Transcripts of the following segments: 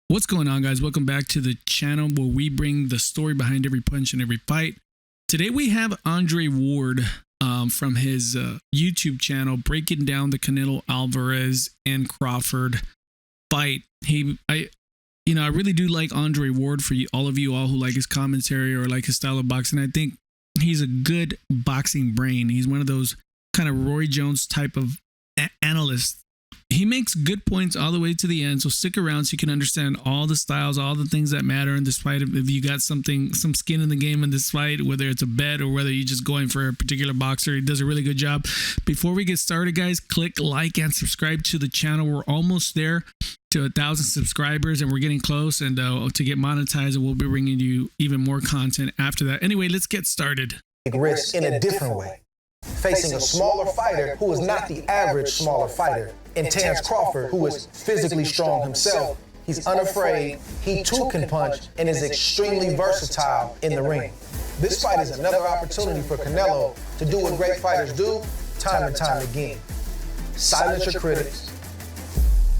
What's going on, guys? Welcome back to the channel where we bring the story behind every punch and every fight. Today we have Andre Ward from his YouTube channel breaking down the Canelo Alvarez and Crawford fight. I really do like Andre Ward. For all of you who like his commentary or like his style of boxing, I think he's a good boxing brain. He's one of those kind of Roy Jones type of analysts. He makes good points all the way to the end, so stick around so you can understand all the styles, all the things that matter in this fight. If you got some skin in the game in this fight, whether it's a bet or whether you're just going for a particular boxer, he does a really good job. Before we get started, guys, click like and subscribe to the channel. We're almost there to 1,000 subscribers, and we're getting close. And to get monetized, we'll be bringing you even more content after that. Anyway, let's get started. Risk in a different way, facing a smaller fighter who is not the average smaller fighter. And Terence Crawford, who is physically strong himself, he's unafraid, he too can punch, and is extremely versatile in the ring. This fight is another opportunity for Canelo to do what great fighters do time and time again. Silence your critics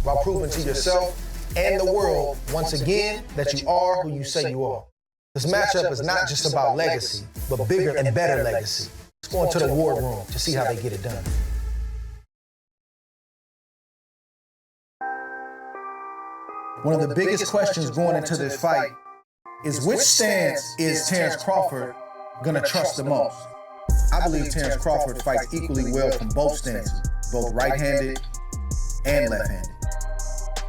while proving to yourself and the world once again that you are who you say you are. This matchup is not just about legacy, but bigger and better legacy. Let's go into the war room to see how they get it done. One of the biggest questions going into this fight is which stance is Terence Crawford gonna trust the most? I believe Terence Crawford fights equally well from both stances, both right-handed and left-handed.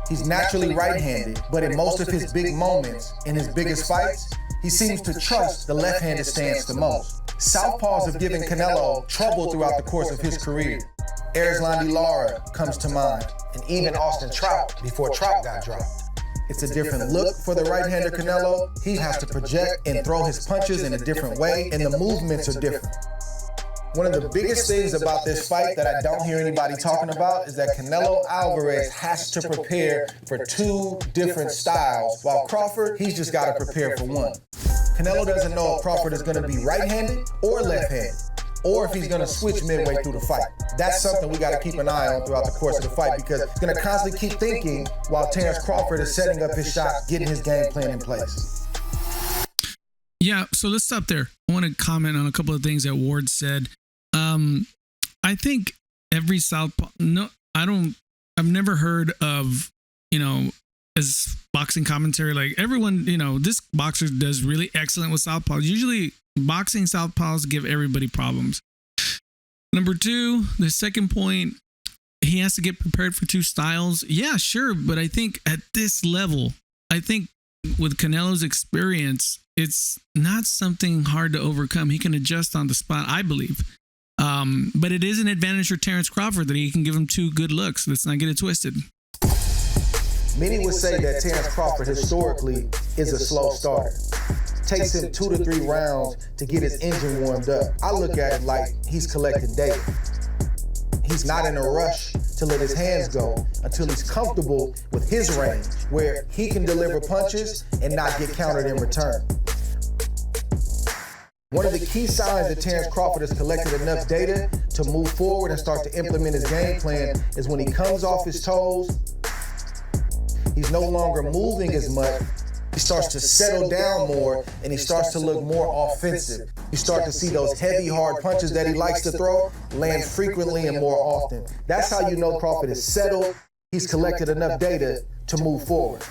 He's naturally right-handed, but in most of his big moments, in his biggest fights, he seems to trust the left-handed stance the most. Southpaws have given Canelo trouble throughout the course of his career. Erislandy Lara comes to mind, and even Austin Trout before Trout got dropped. It's a different look for the right-hander Canelo. He has to project and throw his punches in a different way, and the movements are different. One of the biggest things about this fight that I don't hear anybody talking about is that Canelo Alvarez has to prepare for two different styles, while Crawford, he's just got to prepare for one. Canelo doesn't know if Crawford is going to be right-handed or left-handed, or if he's going to switch midway through the fight. That's something we got to keep an eye on throughout the course of the fight, because he's going to constantly keep thinking while Terence Crawford is setting up his shots, getting his game plan in place. Yeah, so let's stop there. I want to comment on a couple of things that Ward said. I think every southpaw, I've never heard of, as boxing commentary, like everyone, this boxer does really excellent with southpaws. Usually boxing southpaws give everybody problems. Number two, the second point, he has to get prepared for two styles. Yeah, sure. But I think at this level, with Canelo's experience, it's not something hard to overcome. He can adjust on the spot, I believe. But it is an advantage for Terence Crawford that he can give him two good looks. Let's not get it twisted. Many would say that Terence Crawford historically is a slow starter. Takes him 2 to 3 rounds to get his engine warmed up. I look at it like he's collecting data. He's not in a rush to let his hands go until he's comfortable with his range, where he can deliver punches and not get countered in return. One of the key signs that Terence Crawford has collected enough data to move forward and start to implement his game plan is when he comes off his toes, he's no longer moving as much. He starts to settle down more, and he starts to look more offensive. You start to see those heavy, hard punches that he likes to throw land frequently and more often. That's how you know Crawford is settled. He's collected enough data to move forward.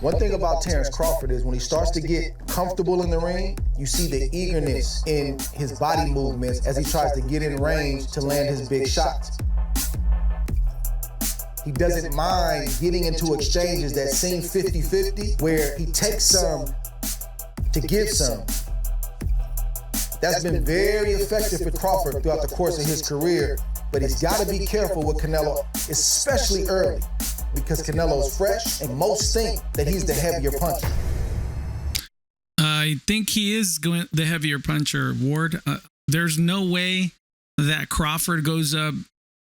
One thing about Terence Crawford is when he starts to get comfortable in the ring, you see the eagerness in his body movements as he tries to get in range to land his big shots. He doesn't mind getting into exchanges that seem 50-50, where he takes some to give some. That's been very effective for Crawford throughout the course of his career, but he's got to be careful with Canelo, especially early, because Canelo's fresh and most think that he's the heavier puncher. I think he is going the heavier puncher, Ward. There's no way that Crawford goes up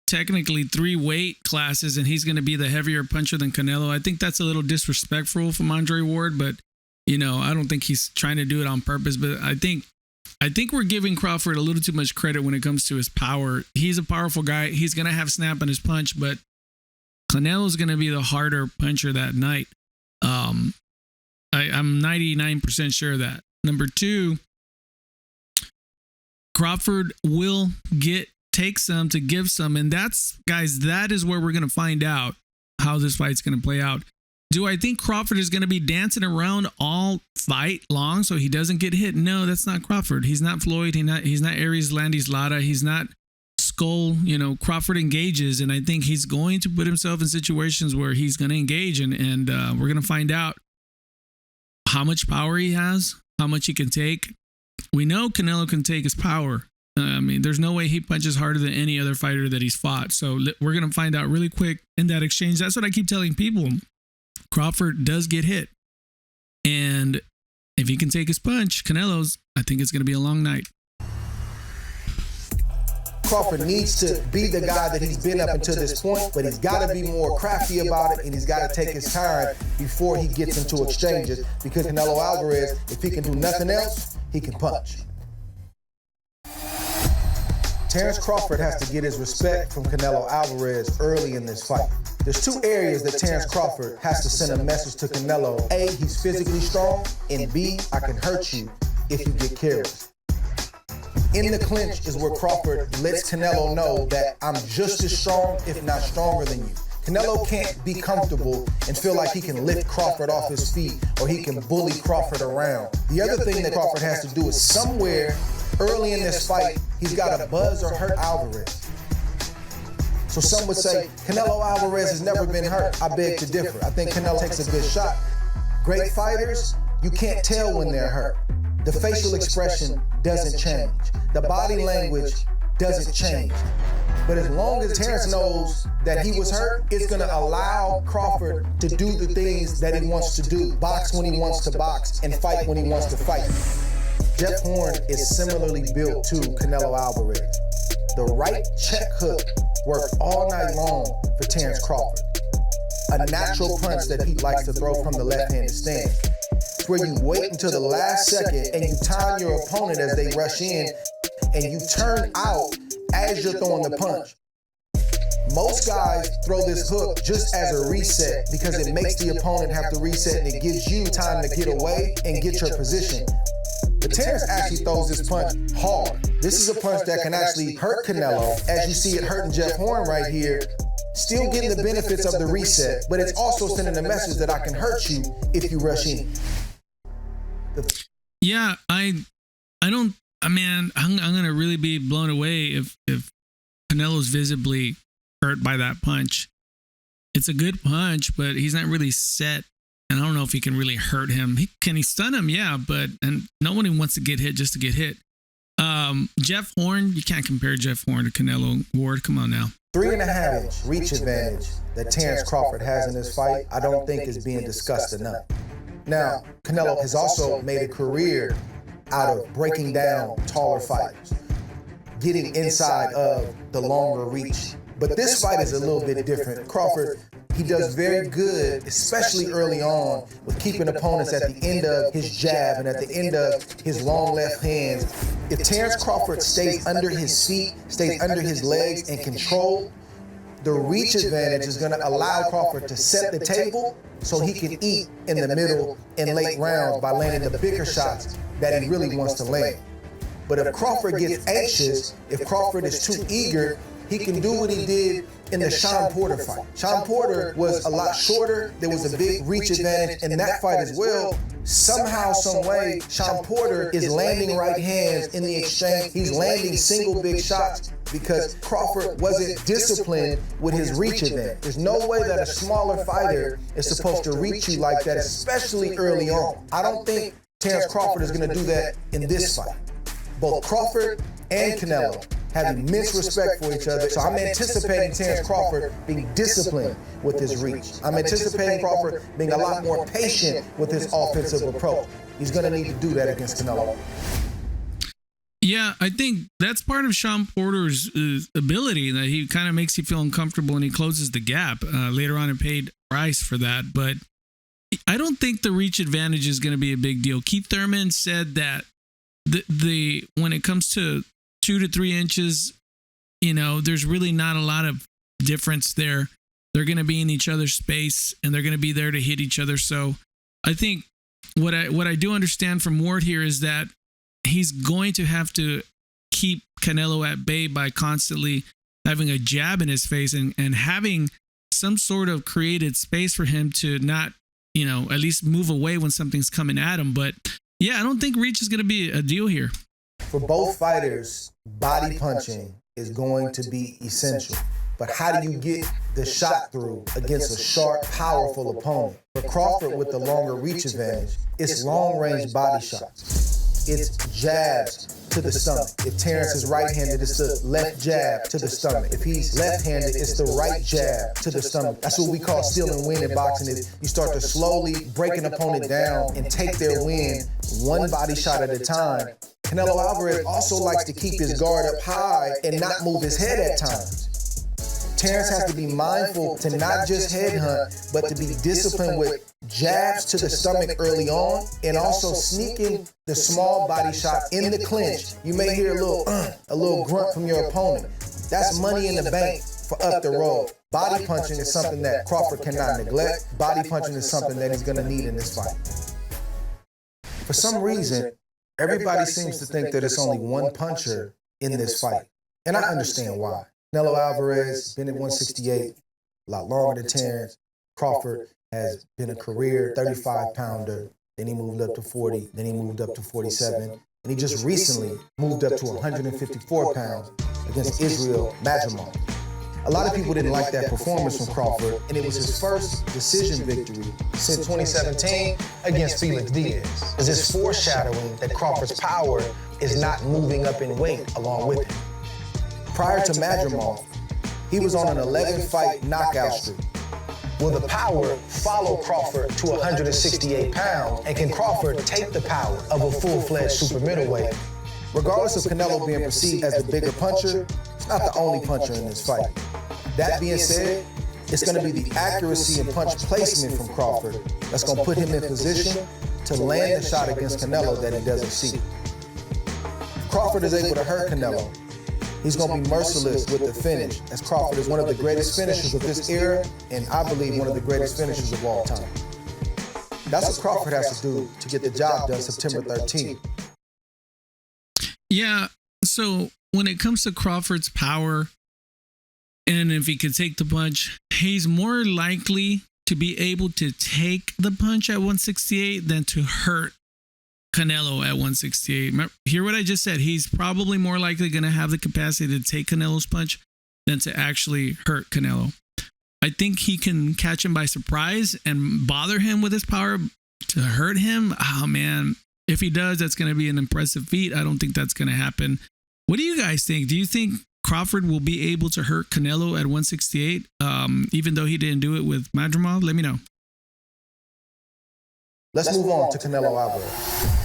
technically 3 weight classes and he's going to be the heavier puncher than Canelo. I think that's a little disrespectful from Andre Ward, but I don't think he's trying to do it on purpose. But I think we're giving Crawford a little too much credit when it comes to his power. He's a powerful guy. He's going to have snap in his punch, but Canelo's going to be the harder puncher that night. I'm 99% sure of that. Number two, Crawford will take some to give some. And that's, guys, that is where we're going to find out how this fight's going to play out. Do I think Crawford is going to be dancing around all fight long so he doesn't get hit? No, that's not Crawford. He's not Floyd. He's not Aries Landis Lara. He's not Skull. Crawford engages, and I think he's going to put himself in situations where he's going to engage, and we're going to find out how much power he has, how much he can take. We know Canelo can take his power. There's no way he punches harder than any other fighter that he's fought. So we're going to find out really quick in that exchange. That's what I keep telling people. Crawford does get hit. And if he can take his punch, Canelo's, I think it's going to be a long night. Crawford needs to be the guy that he's been up until this point, but he's got to be more crafty about it, and he's got to take his time before he gets into exchanges, because Canelo Alvarez, if he can do nothing else, he can punch. Terence Crawford has to get his respect from Canelo Alvarez early in this fight. There's two areas that Terence Crawford has to send a message to Canelo. A, he's physically strong, and B, I can hurt you if you get careless. In the clinch is where Crawford lets Canelo know that I'm just as strong, if not stronger than you. Canelo can't be comfortable and feel like he can lift Crawford off his feet or he can bully Crawford around. The other thing that Crawford has to do is somewhere early in this fight, he's got to buzz or hurt Alvarez. So some would say, Canelo Alvarez has never been hurt. I beg to differ. I think Canelo takes a good shot. Great fighters, you can't tell when they're hurt. The facial expression doesn't change. The body language doesn't change. But as long as Terence knows that he was hurt, it's going to allow Crawford to do the things that he wants to do. Box when he wants to box and fight when he wants to fight. Jeff Horn is similarly built to Canelo Alvarez. The right check hook worked all night long for Terence Crawford. A natural punch that he likes to throw from the left-handed stance. It's where you wait until the last second and you time your opponent as they rush in and you turn out as you're throwing the punch. Most guys throw this hook just as a reset because it makes the opponent have to reset and it gives you time to get away and get your position. But Terence actually throws this punch hard. This is a punch that can actually hurt Canelo, as you see it hurting Jeff Horn right here. Still getting the benefits of the reset, but it's also sending a message that I can hurt you if you rush in. Yeah, I'm gonna really be blown away if Canelo's visibly hurt by that punch. It's a good punch, but he's not really set. And I don't know if he can really hurt him. Can he stun him? Yeah, and nobody wants to get hit just to get hit. Jeff Horn, you can't compare Jeff Horn to Canelo Ward. Come on now. 3.5-inch reach advantage that Terence Crawford has in this fight, I don't think is being discussed enough. Now, Canelo has also made a career out of breaking down taller fighters, getting inside of the longer reach. But this fight is a little bit different. Crawford, he does very good, especially early on, with keeping opponents at the end of his jab and at the end of his long left hands. If Terence Crawford stays under his feet, stays under his legs and control, the reach advantage is going to allow Crawford to set the table so he can eat in the middle and late rounds by landing the bigger shots that he really wants to land. But if Crawford gets anxious, if Crawford is too eager, he can do what he did in the Sean Porter fight. Sean Porter was a lot shorter. There was a big reach advantage in that fight as well. Somehow, some way, Sean Porter is landing right hands in the exchange. He's landing single big shots because Crawford wasn't disciplined with his reach advantage. There's no way that a smaller fighter is supposed to reach you like that, especially early on. I don't think Terence Crawford is going to do that in this fight. Both Crawford and Canelo have immense respect for each other. So I'm anticipating Terence Crawford being disciplined with his reach. I'm anticipating Crawford being a lot more patient with his offensive approach. He's going to need to do that against Canelo. Yeah, I think that's part of Sean Porter's ability, that he kind of makes you feel uncomfortable and he closes the gap. Later on, it paid price for that. But I don't think the reach advantage is going to be a big deal. Keith Thurman said that the when it comes to 2 to 3 inches, there's really not a lot of difference there. They're going to be in each other's space and they're going to be there to hit each other. So I think what I do understand from Ward here is that he's going to have to keep Canelo at bay by constantly having a jab in his face and having some sort of created space for him to not, at least move away when something's coming at him. But yeah, I don't think reach is going to be a deal here. For both fighters, body punching is going to be essential. But how do you get the shot through against a sharp, powerful opponent? For Crawford, with the longer reach advantage, it's long-range body shots. It's jabs to the stomach. If Terrence is right-handed, it's the left jab to the stomach. If he's left-handed, it's the right jab to the stomach. That's what we call steal and win in boxing. Is you start to slowly break an opponent down and take their win one body shot at a time. Canelo Alvarez also likes to keep his guard up high and not move his head at times. Terrence has to be mindful to not just headhunt, but to be disciplined with jabs to the stomach early on and also sneaking the small body shots in the clinch. You may hear a little grunt from your opponent. That's money in the bank for up the road. Body punching is something that Crawford cannot neglect. Body punching is something that he's going to need in this fight. For some reason, everybody seems to think that it's only one puncher in this fight. And I understand why. Canelo Alvarez been at 168, a lot longer than Terrence. Crawford has been a career 35-pounder. Then he moved up to 40. Then he moved up to 47. And he just recently moved up to 154 pounds against Israel Madrimov. A lot of people didn't like that performance from Crawford, and it was his first decision victory since 2017 against Felix Diaz. It's this foreshadowing that Crawford's power is not moving up in weight along with him. Prior to Madrimov, he was on an 11-fight knockout streak. Will the power follow Crawford to 168 pounds? And can Crawford take the power of a full-fledged super middleweight? Regardless of Canelo being perceived as the bigger puncher, he's not the only puncher in this fight. That being said, it's going to be the accuracy and punch placement from Crawford that's going to put him in position to land the shot against Canelo that he doesn't see. If Crawford is able to hurt Canelo, he's going to be merciless with the finish, as Crawford is one of the greatest finishers of this era, and I believe one of the greatest finishers of all time. That's what Crawford has to do to get the job done September 13th. Yeah, so when it comes to Crawford's power, and if he could take the punch, he's more likely to be able to take the punch at 168 than to hurt Canelo at 168. Hear what I just said. He's probably more likely going to have the capacity to take Canelo's punch than to actually hurt Canelo. I think he can catch him by surprise and bother him with his power. To hurt him, oh man, if he does, that's going to be an impressive feat. I don't think that's going to happen. What do you guys think? Do you think Crawford will be able to hurt Canelo at 168, even though he didn't do it with Madrimov? Let me know. Let's move on to Canelo Alvarez.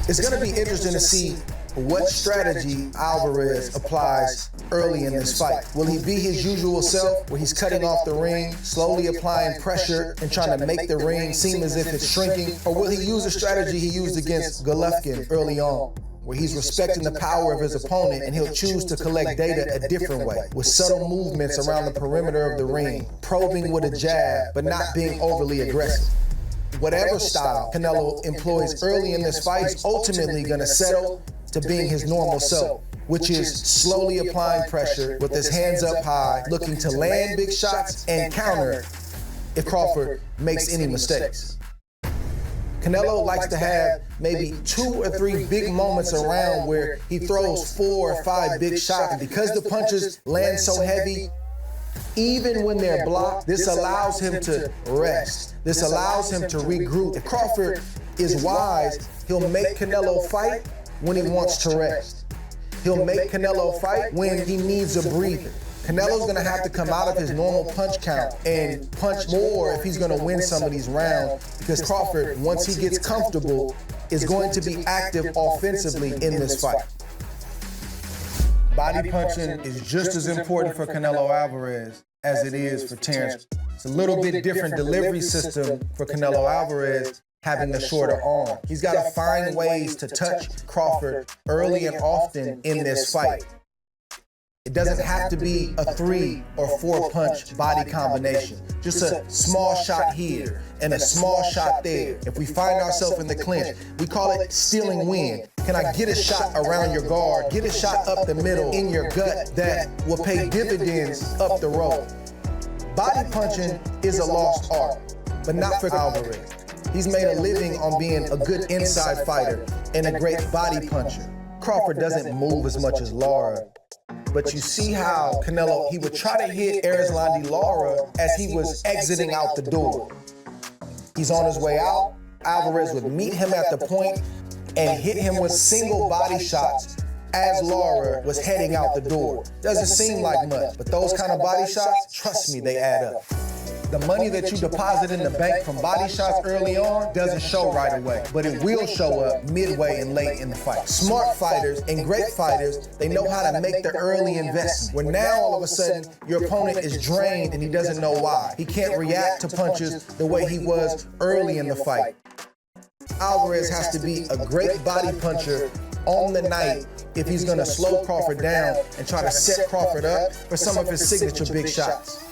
It's going to be interesting to see what strategy Alvarez applies early in this fight. Will he be his usual self, where he's cutting off the ring, slowly applying pressure and trying to make the ring seem as if it's shrinking? Or will he use a strategy he used against Golovkin early on, where he's respecting the power of his opponent and he'll choose to collect data a different way, with subtle movements around the perimeter of the ring, probing with a jab, but not being overly aggressive? Whatever style Canelo employs early in this fight is ultimately going to settle to being his normal self, which is slowly applying pressure with his hands up high, looking to land big shots and counter if Crawford makes any mistakes. Canelo likes to have maybe 2 or 3 big moments around where he throws 4 or 5 big shots. And because the punches land so heavy, even when they're blocked, this allows him to rest. This allows him to regroup. If Crawford is wise, he'll make Canelo fight when he wants to rest. He'll make Canelo fight when he needs a breather. Canelo's gonna have to come out of his normal punch count and punch more if he's gonna win some of these rounds, because Crawford, once he gets comfortable, is going to be active offensively in this fight. Body punching is just as important for Canelo Alvarez as it is for Terrence. It's a little bit different delivery system for Canelo Alvarez, having a shorter arm. He's got to find ways to touch Crawford early and often in this fight. It doesn't have to be a 3 or 4 punch body combination. Just a small shot here and a small shot there. If we find ourselves in the clinch, we call it stealing wind. Can I get a shot around your guard, get a shot up the middle in your gut that will pay dividends up the road? Body punching is a lost art, but not for Alvarez. He's made a living on being a good inside fighter and a great body puncher. Crawford doesn't move as much as Lara, but you see how Canelo, he would try to hit Erislandy Lara as he was exiting out the door. He's on his way out. Alvarez would meet him at the point and hit him with single body shots as Lara was heading out the door. Doesn't seem like much, but those kind of body shots, trust me, they add up. The money that you deposit in the bank from body shots early on doesn't show right away, but it will show up midway and late in the fight. Smart fighters and great fighters, they know how to make the early investment. Where now all of a sudden your opponent is drained and he doesn't know why. He can't react to punches the way he was early in the fight. Alvarez has to be a great body puncher on the night if he's gonna slow Crawford down and try to set Crawford up for some of his signature big shots.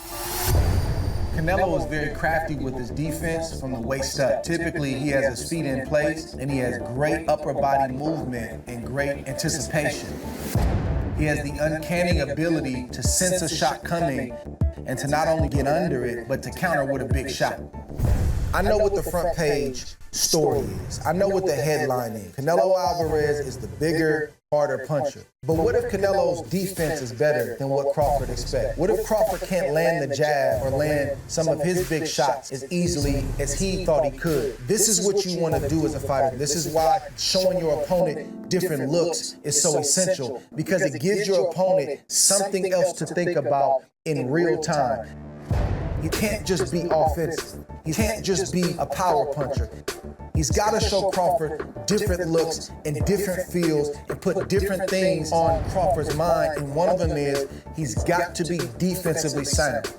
Canelo is very crafty with his defense from the waist up. Typically, he has his feet in place and he has great upper body movement and great anticipation. He has the uncanny ability to sense a shot coming and to not only get under it, but to counter with a big shot. I know what the front page story is. I know what the headline is. Canelo Alvarez is the bigger, harder puncher. But what if Canelo's defense is better than what Crawford expects? What if Crawford can't land the jab or land some of his big shots as easily as he thought he could? This is what you want to do as a fighter. This is why showing your opponent different looks is so essential, because it gives your opponent something else to think about in real time. You can't just be offensive. You can't just be a power puncher. He's got to show Crawford different looks and different feels and put different things on Crawford's mind. And one of them is he's got to be defensively sound.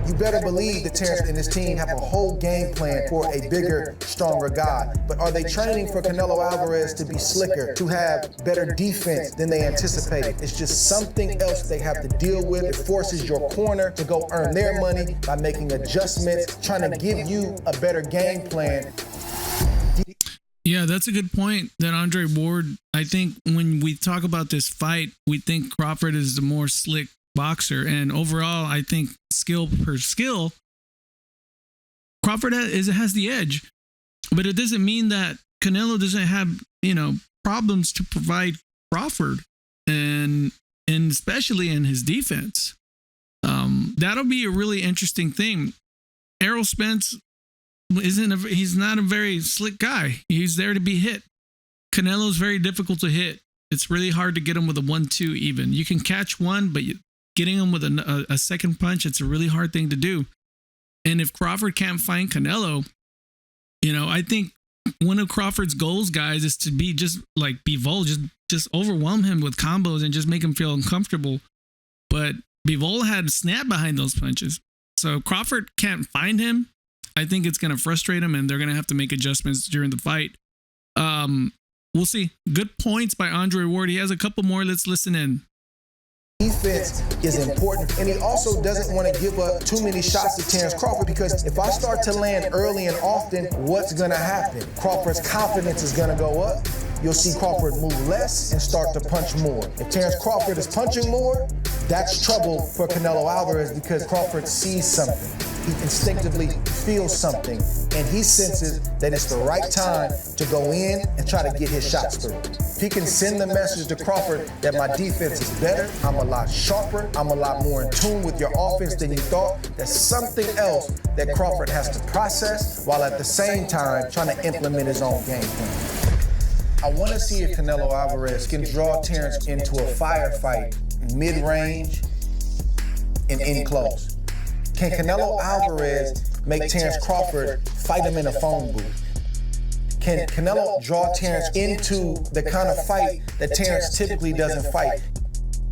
You better believe that Terrence and his team have a whole game plan for a bigger, stronger guy. But are they training for Canelo Alvarez to be slicker, to have better defense than they anticipated? It's just something else they have to deal with. It forces your corner to go earn their money by making adjustments, trying to give you a better game plan. Yeah, that's a good point that Andre Ward, I think when we talk about this fight, we think Crawford is the more slick boxer, and overall I think skill per skill Crawford has the edge, but it doesn't mean that Canelo doesn't have problems to provide Crawford, and especially in his defense. That'll be a really interesting thing. Errol Spence he's not a very slick guy. He's there to be hit. Canelo's very difficult to hit. It's really hard to get him with a 1-2 even. You can catch one, but getting him with a second punch, it's a really hard thing to do. And if Crawford can't find Canelo, I think one of Crawford's goals, guys, is to be just like Bivol, just overwhelm him with combos and just make him feel uncomfortable. But Bivol had snap behind those punches. So Crawford can't find him. I think it's going to frustrate him, and they're going to have to make adjustments during the fight. We'll see. Good points by Andre Ward. He has a couple more. Let's listen in. Defense is important, and he also doesn't want to give up too many shots to Terrence Crawford, because if I start to land early and often, what's going to happen? Crawford's confidence is going to go up. You'll see Crawford move less and start to punch more. If Terrence Crawford is punching more, that's trouble for Canelo Alvarez, because Crawford sees something. He instinctively feels something, and he senses that it's the right time to go in and try to get his shots through. If he can send the message to Crawford that my defense is better, I'm a lot sharper, I'm a lot more in tune with your offense than you thought, that's something else that Crawford has to process while at the same time trying to implement his own game plan. I want to see if Canelo Alvarez can draw Terrence into a firefight mid-range and in close. Can Canelo Alvarez make Terrence Crawford fight him in a phone booth? Can Canelo draw Terrence into the kind of fight that Terrence typically doesn't fight?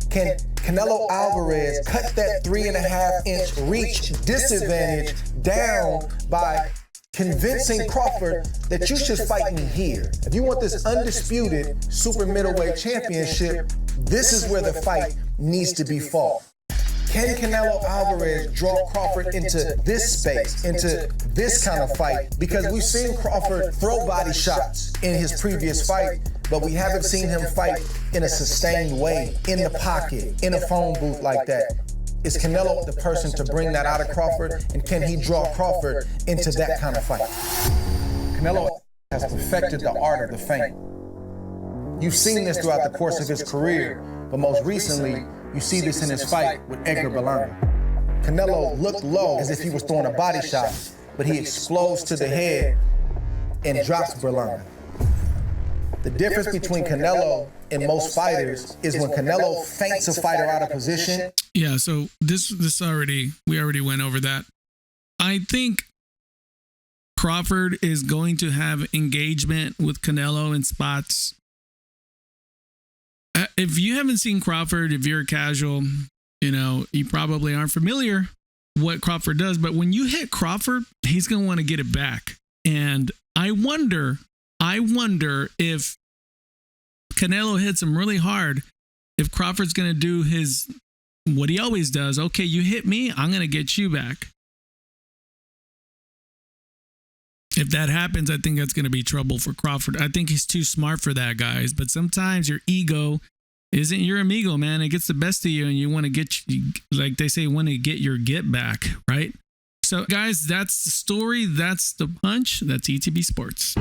Can Canelo Alvarez cut that 3.5-inch reach disadvantage down by convincing Crawford that you should fight me here. If you want this undisputed super middleweight championship, this is where the fight needs to be fought. Can Canelo Alvarez draw Crawford into this space, into this kind of fight? Because we've seen Crawford throw body shots in his previous fight, but we haven't seen him fight in a sustained way, in the pocket, in a phone booth like that. Is Canelo the person to bring that out of Crawford, and can he draw Crawford into that kind of fight? Canelo has perfected the art of the feint. You've seen this throughout the course of his career, but most recently, you see this in his fight with Edgar Berlanga. Canelo looked low as if he was throwing a body shot, but he explodes to the head and drops Berlanga. The difference between Canelo and most fighters is when Canelo feints a fighter out of position. Yeah, so we already went over that. I think Crawford is going to have engagement with Canelo in spots. If you haven't seen Crawford, if you're a casual, you probably aren't familiar what Crawford does. But when you hit Crawford, he's going to want to get it back. And I wonder if Canelo hits him really hard, if Crawford's going to do what he always does. Okay, you hit me, I'm going to get you back. If that happens, I think that's going to be trouble for Crawford. I think he's too smart for that, guys. But sometimes your ego isn't your amigo, man. It gets the best of you, and you want to get, like they say, want to get your get back, right? So, guys, that's the story. That's the punch. That's ETB Sports.